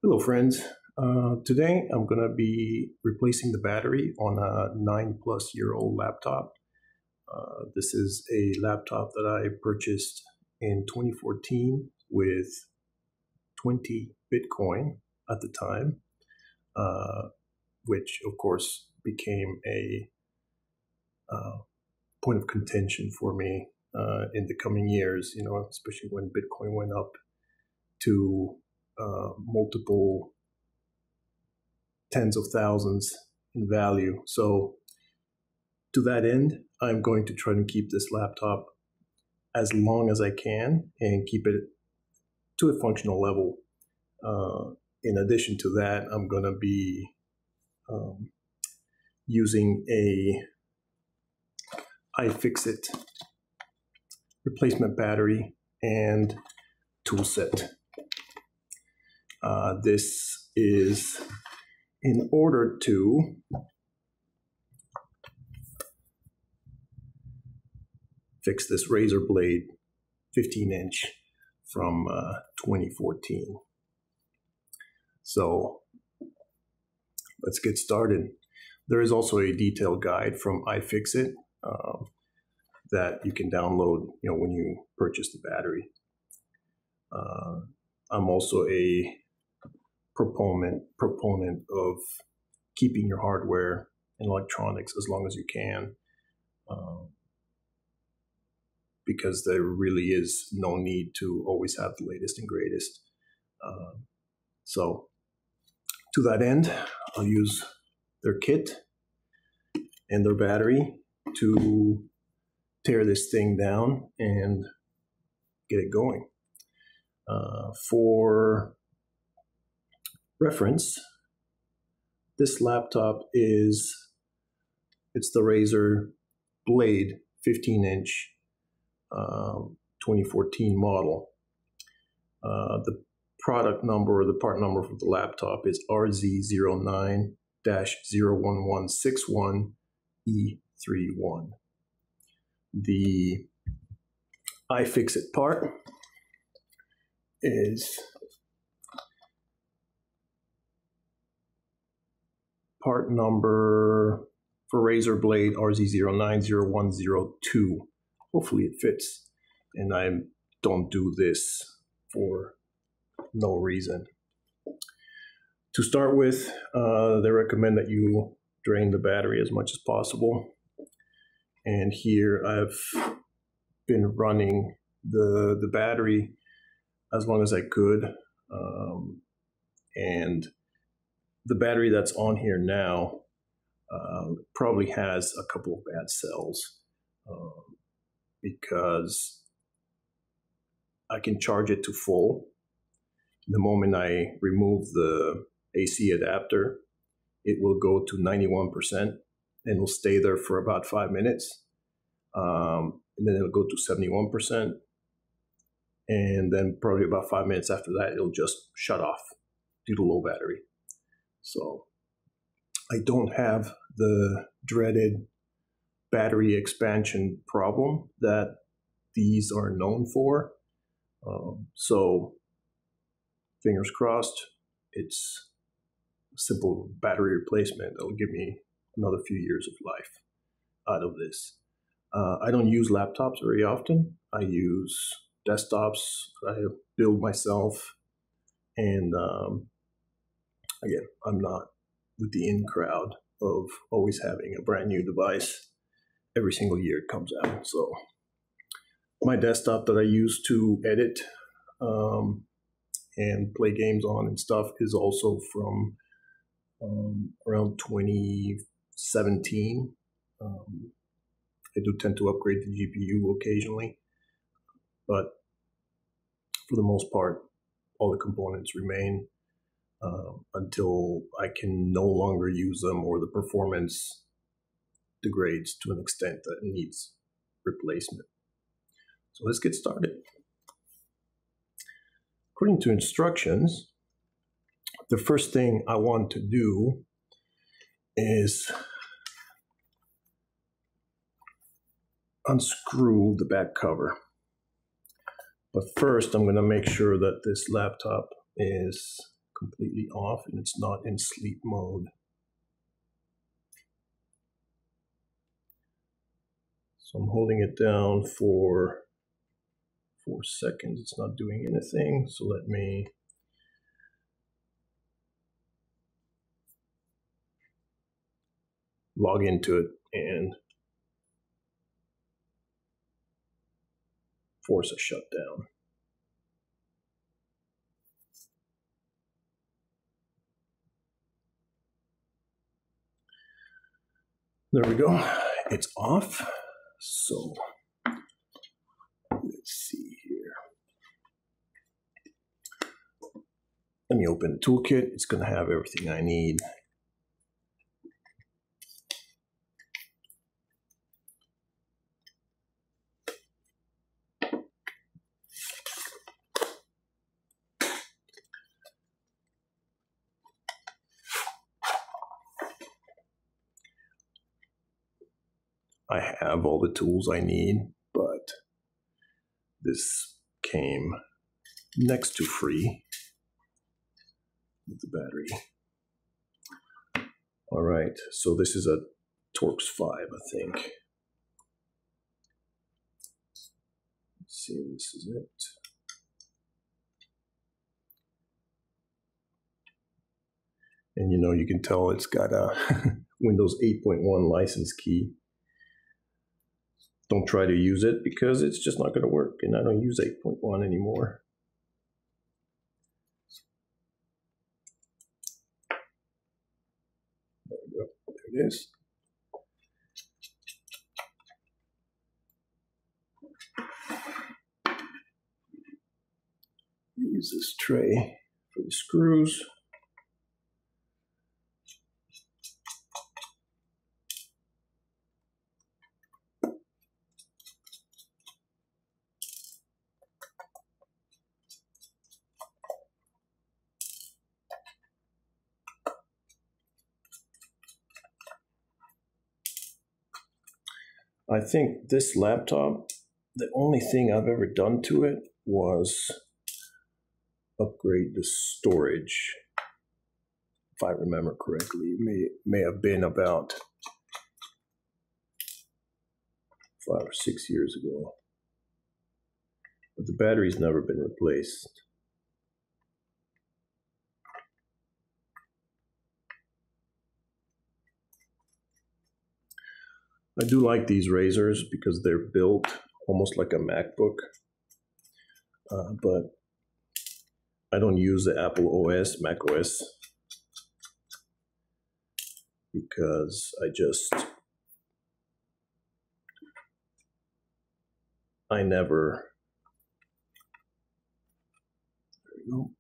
Hello friends, today I'm going to be replacing the battery on a 9+ year old laptop. This is a laptop that I purchased in 2014 with 20 Bitcoin at the time, which of course became a point of contention for me in the coming years, especially when Bitcoin went up to multiple tens of thousands in value. So to that end, I'm going to try to keep this laptop as long as I can and keep it to a functional level. In addition to that, I'm going to be using a IFixit replacement battery and tool set. This is in order to fix this Razer Blade 15-inch from 2014. So let's get started. There is also a detailed guide from IFixit that you can download, when you purchase the battery. I'm also a proponent of keeping your hardware and electronics as long as you can, because there really is no need to always have the latest and greatest. So to that end, I'll use their kit and their battery to tear this thing down and get it going. For reference, this laptop it's the Razer Blade 15-inch 2014 model. The product number or the part number for the laptop is RZ09-01161E31. The iFixit part is part number for Razer Blade RZ09-0102. Hopefully it fits, and I don't do this for no reason. To start with, they recommend that you drain the battery as much as possible. And here I've been running the battery as long as I could. And the battery that's on here now probably has a couple of bad cells, because I can charge it to full. The moment I remove the AC adapter, it will go to 91% and will stay there for about 5 minutes. And then it'll go to 71%. And then probably about 5 minutes after that, it'll just shut off due to low battery. So I don't have the dreaded battery expansion problem that these are known for. So fingers crossed, it's a simple battery replacement that will give me another few years of life out of this. I don't use laptops very often. I use desktops I build myself. And again, I'm not with the in crowd of always having a brand new device every single year it comes out. So my desktop that I use to edit and play games on and stuff is also from around 2017. I do tend to upgrade the GPU occasionally, but for the most part, all the components remain until I can no longer use them or the performance degrades to an extent that it needs replacement. So let's get started. According to instructions, the first thing I want to do is unscrew the back cover. But first, I'm going to make sure that this laptop is completely off and it's not in sleep mode. So I'm holding it down for 4 seconds. It's not doing anything. So let me log into it and force a shutdown. There we go. It's off. So let's see here. Let me open the toolkit. It's going to have everything I need. I have all the tools I need, but this came next to free with the battery. All right, so this is a Torx 5, I think. Let's see if this is it. And you know, you can tell it's got a Windows 8.1 license key. Don't try to use it because it's just not going to work, and I don't use 8.1 anymore. There we go. There it is. Use this tray for the screws. I think this laptop, the only thing I've ever done to it was upgrade the storage. If I remember correctly, it may have been about 5 or 6 years ago. But the battery's never been replaced. I do like these Razers because they're built almost like a MacBook, but I don't use the Apple OS, Mac OS, because I never, there we go.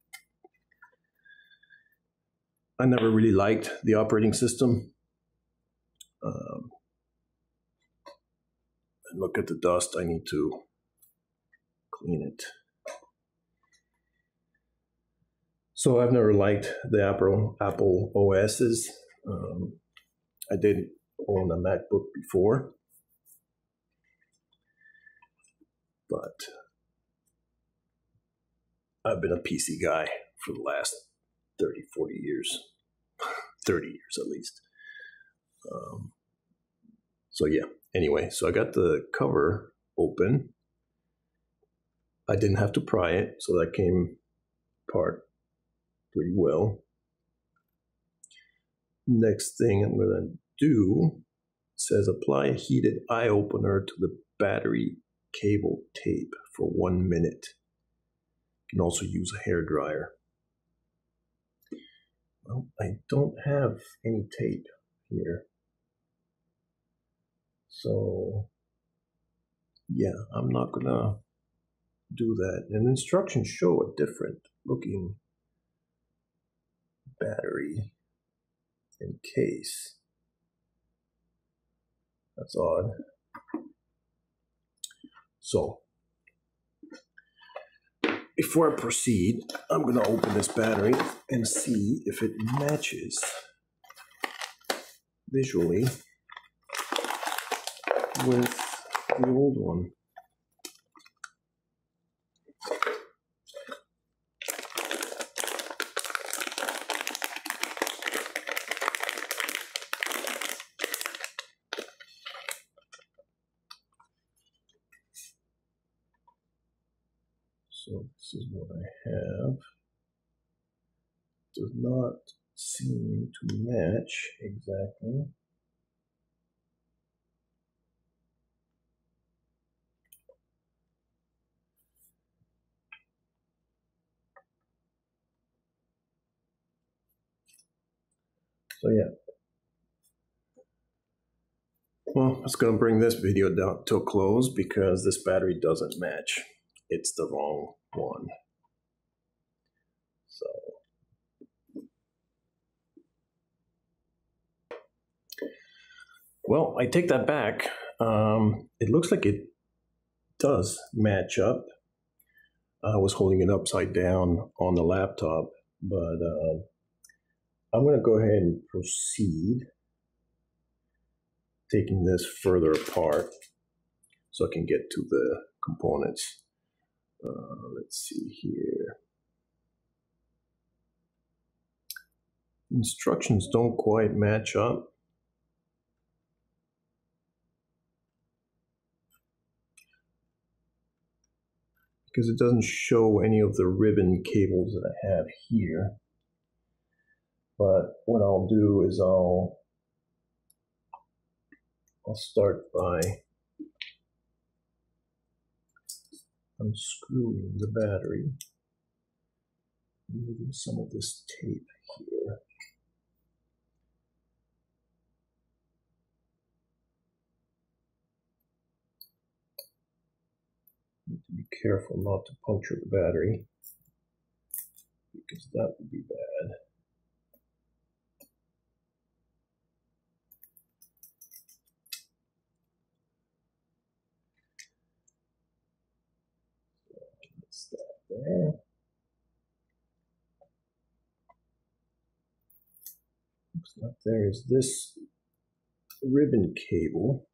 I never really liked the operating system. And look at the dust, I need to clean it. So I've never liked the Apple OSs. I did own a MacBook before, but I've been a PC guy for the last 30, 40 years, 30 years at least. So yeah, anyway, so I got the cover open. I didn't have to pry it, so that came apart pretty well. Next thing I'm going to do says apply a heated eye opener to the battery cable tape for 1 minute. You can also use a hair dryer. Well, I don't have any tape here. So yeah, I'm not gonna do that. And instructions show a different looking battery and case. That's odd. So before I proceed, I'm gonna open this battery and see if it matches visually with the old one. This is what I have. Does not seem to match exactly. So yeah. Well, it's going to bring this video down to a close because this battery doesn't match. It's the wrong one. So well, I take that back. It looks like it does match up. I was holding it upside down on the laptop, but I'm going to go ahead and proceed taking this further apart so I can get to the components. Let's see here. Instructions don't quite match up. Because it doesn't show any of the ribbon cables that I have here. But what I'll do is I'll start by unscrewing the battery, removing some of this tape here. Need to be careful not to puncture the battery, because that would be bad. That's that there. Looks like there is this ribbon cable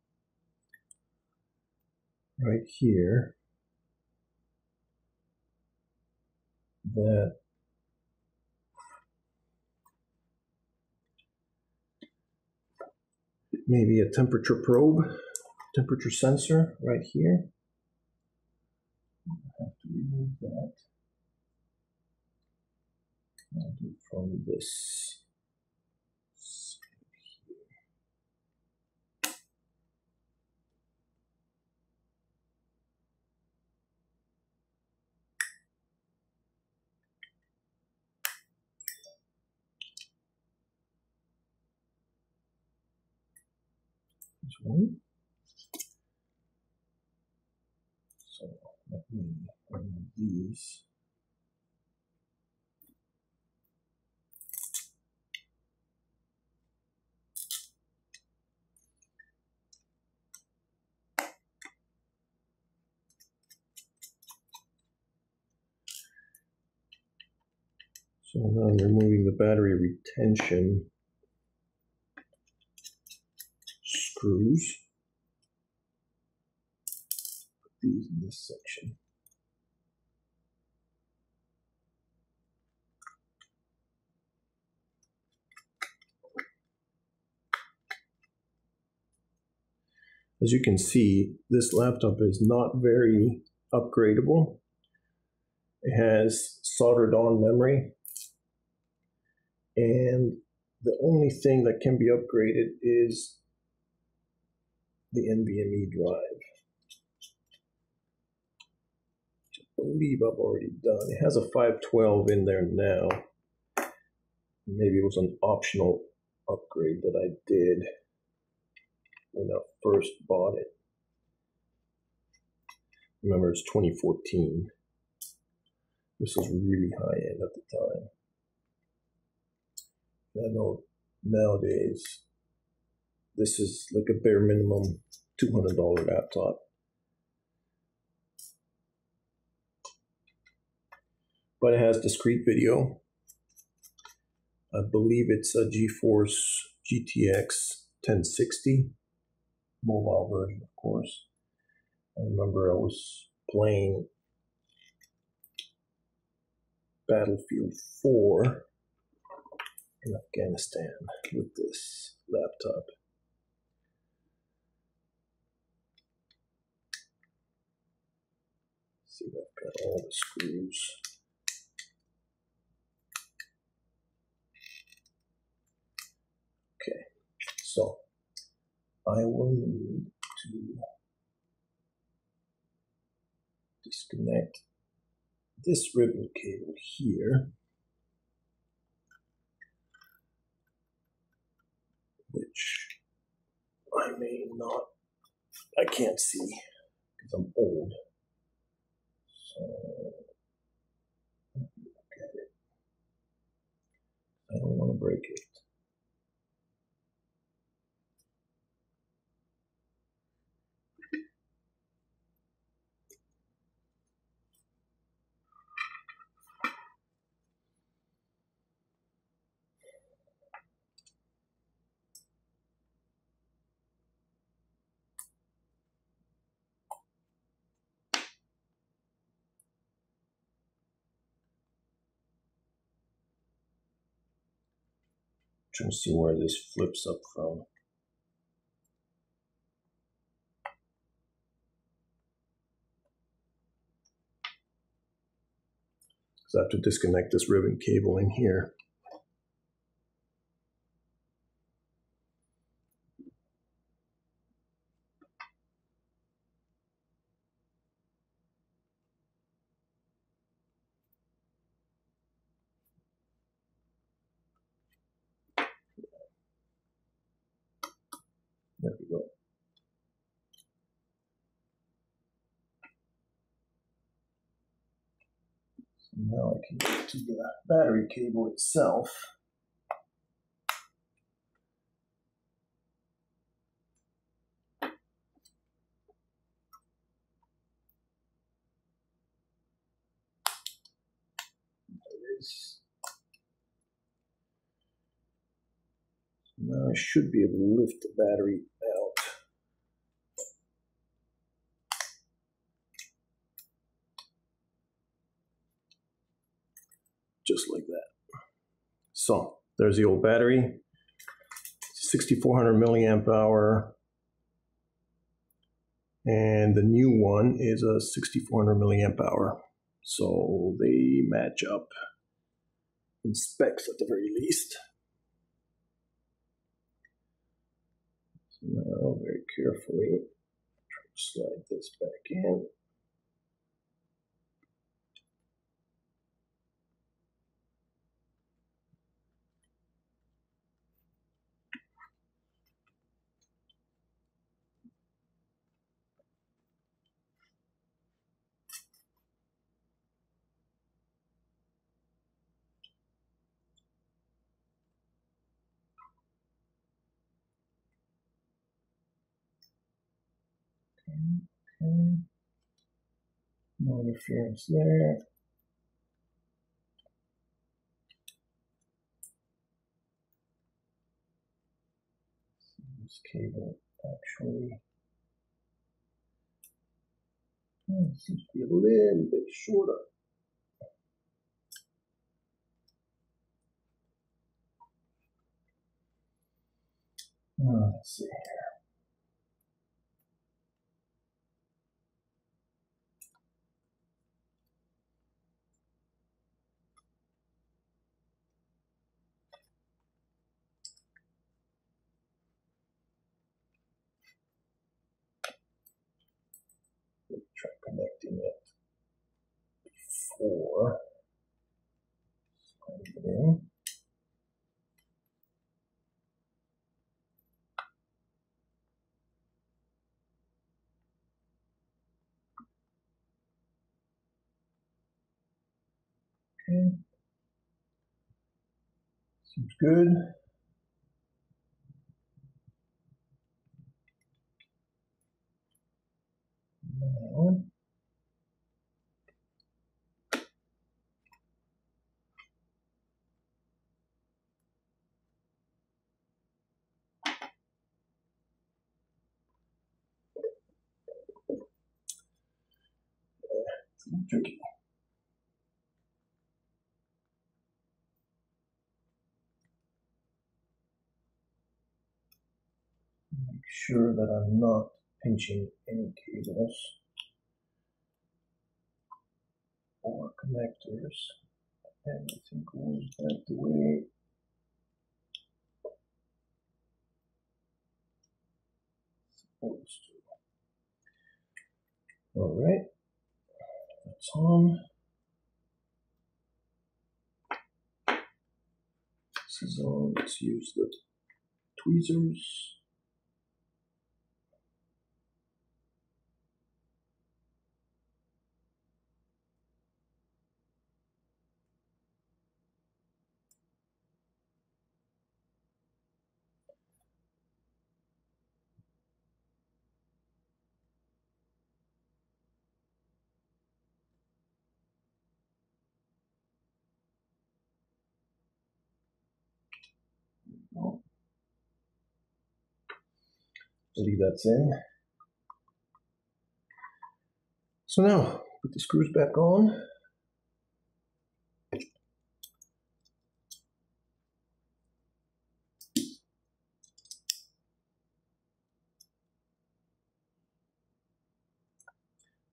right here that maybe a temperature probe, temperature sensor right here. I have to remove that. I'll do it from this side here. There's one. So let me remove these. So now I'm removing the battery retention screws. Put these in this section. As you can see, this laptop is not very upgradable. It has soldered on memory, and the only thing that can be upgraded is the NVMe drive, which I believe I've already done. It has a 512 in there now. Maybe it was an optional upgrade that I did when I first bought it. Remember, it's 2014. This was really high end at the time. I know nowadays this is like a bare minimum $200 laptop. But it has discrete video. I believe it's a GeForce GTX 1060 mobile version, of course. I remember I was playing Battlefield 4 in Afghanistan with this laptop. See if I've got all the screws. Okay, so I will need to disconnect this ribbon cable here, which I may not, I can't see because I'm old. So, look at it. I don't want to break it. Trying to see where this flips up from. So I have to disconnect this ribbon cable in here. There we go. So now I can get to the battery cable itself. Now I should be able to lift the battery out. Just like that. So there's the old battery, 6,400 milliamp hour. And the new one is a 6,400 milliamp hour. So they match up in specs at the very least. So now very carefully try to slide this back in. Okay. No interference there. This cable actually seems to be a little bit shorter. Let's see here. Let's try connecting it before sliding it in. Okay. Seems good. Now, it's a little tricky. Make sure that I'm not pinching any cables. 4 connectors, and I think goes back the way it's supposed to. All right, that's on. This is on. Let's use the tweezers. Oh, leave that's in. So now put the screws back on.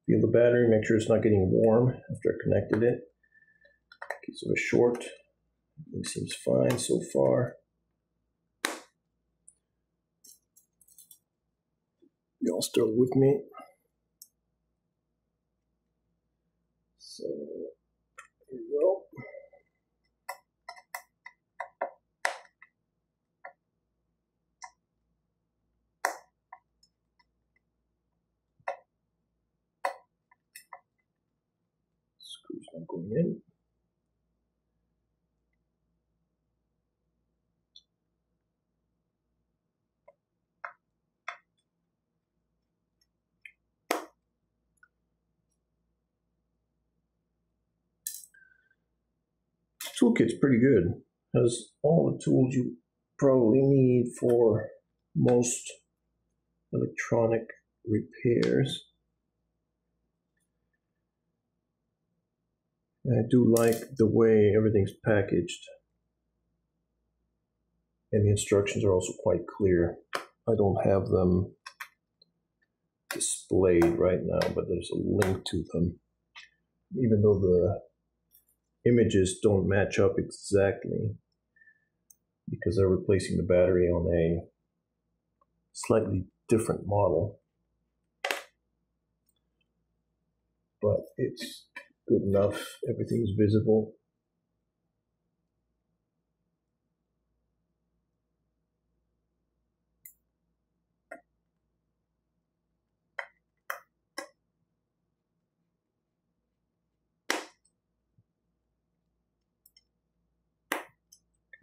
Feel the battery, make sure it's not getting warm after I connected it. In case of a short, everything seems fine so far. Y'all still with me? So here we go. Screws not going in. Toolkit's pretty good. Has all the tools you probably need for most electronic repairs. And I do like the way everything's packaged. And the instructions are also quite clear. I don't have them displayed right now, but there's a link to them. Even though the images don't match up exactly, because they're replacing the battery on a slightly different model. But it's good enough. Everything's visible.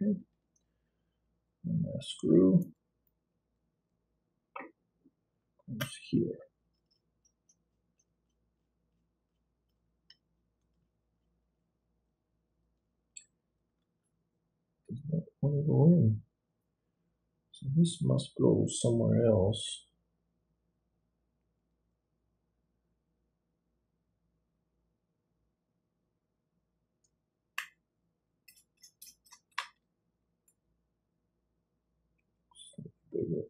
Okay. And that screw goes here. Does not want to go in. So this must go somewhere else. Bigger.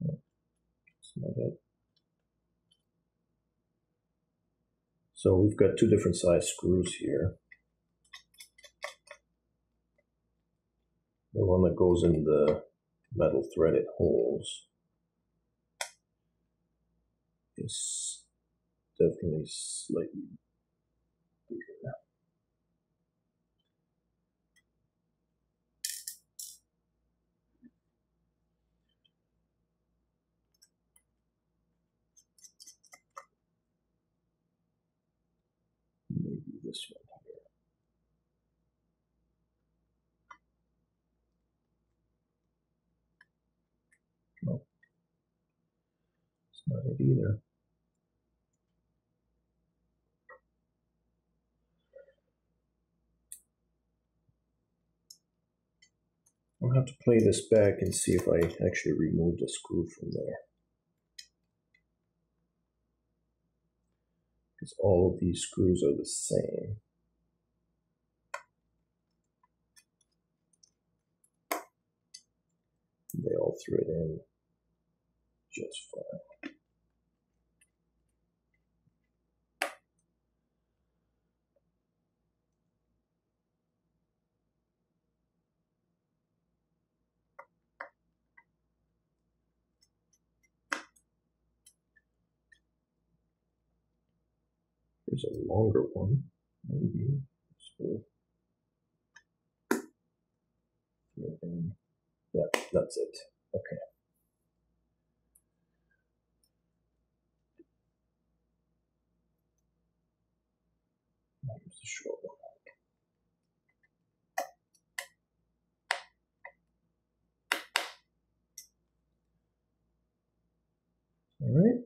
No, that's not it. So we've got two different size screws here. The one that goes in the metal threaded holes is definitely slightly bigger. Maybe this one here. No, it's not it either. I'll have to play this back and see if I actually removed a screw from there. Because all of these screws are the same. They all thread in just fine. There's a longer one, maybe. So, yeah, that's it. Okay. Here's the short one. All right.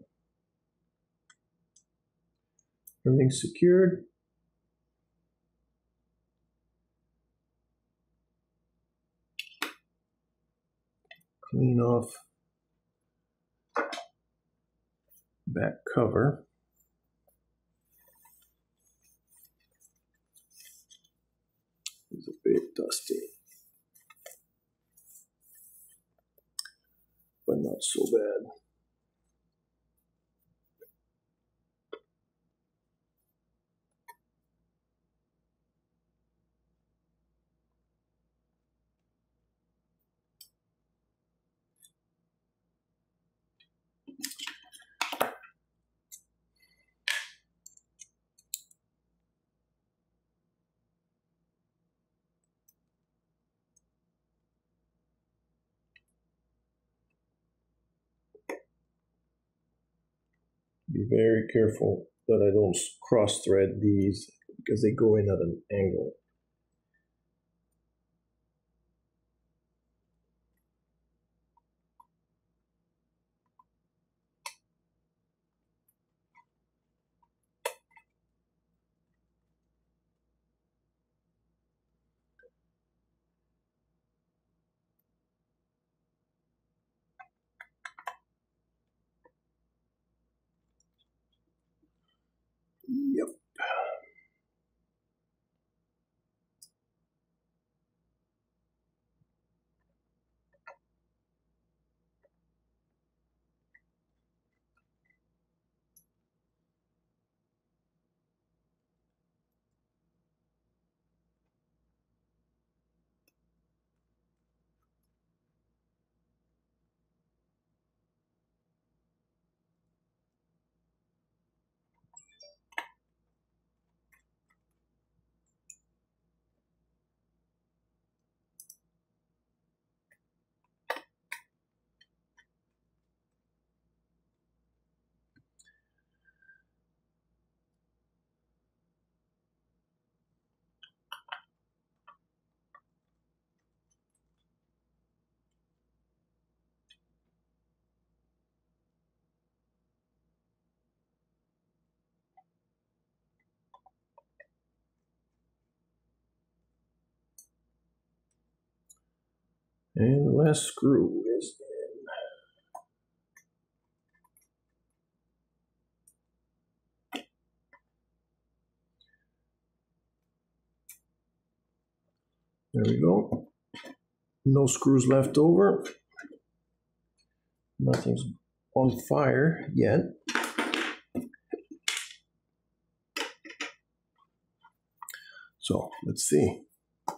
Everything's secured. Clean off back cover. It's a bit dusty, but not so bad. Be very careful that I don't cross thread these because they go in at an angle. Yep. And the last screw is in. There we go. No screws left over. Nothing's on fire yet. So let's see if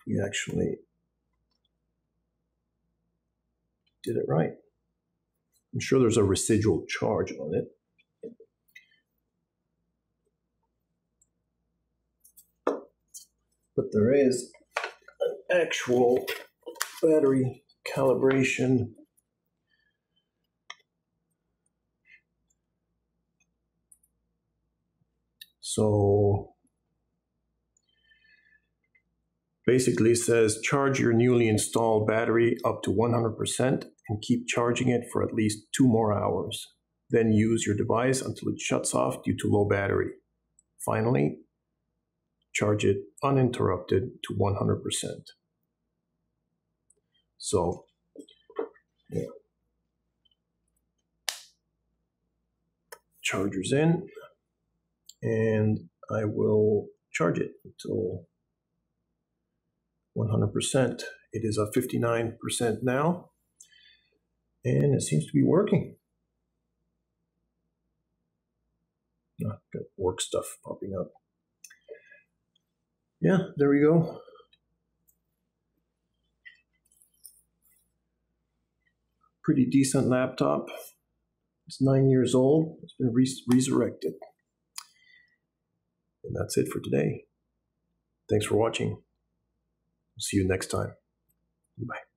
we actually did it right. I'm sure there's a residual charge on it. But there is an actual battery calibration. So basically it says charge your newly installed battery up to 100% and keep charging it for at least 2 more hours. Then use your device until it shuts off due to low battery. Finally, charge it uninterrupted to 100%. So, yeah. Charger's in, and I will charge it until 100%. It is a 59% now, and it seems to be working. Got work stuff popping up. Yeah, there we go. Pretty decent laptop. It's 9 years old. It's been resurrected. And that's it for today. Thanks for watching. See you next time. Bye.